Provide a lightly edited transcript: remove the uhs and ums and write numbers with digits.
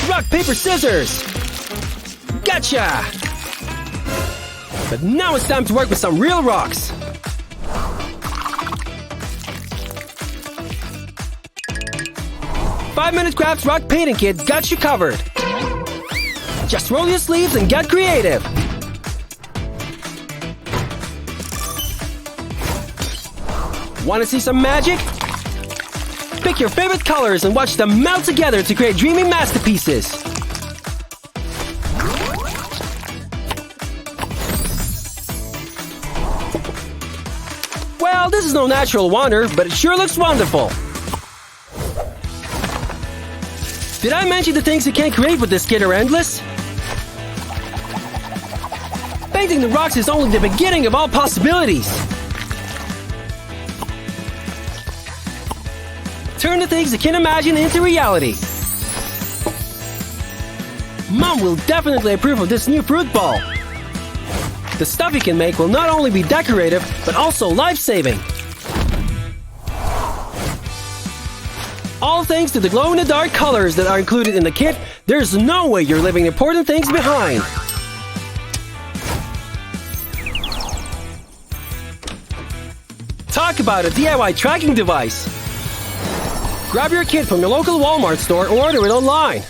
Rock, paper, scissors! Gotcha! But now it's time to work with some real rocks. Five-minute crafts rock painting kit got you covered. Just roll your sleeves and get creative. Want to see some magic? Pick your favorite colors and watch them melt together to create dreamy masterpieces. Well, this is no natural wonder, but it sure looks wonderful. Did I mention the things you can create with this kit are endless? Painting the rocks is only the beginning of all possibilities. Turn the things you can imagine into reality. Mom will definitely approve of this new fruit ball. The stuff you can make will not only be decorative, but also life-saving. All thanks to the glow-in-the-dark colors that are included in the kit, there's no way you're leaving important things behind. Talk about a DIY tracking device. Grab your kit from your local Walmart store or order it online.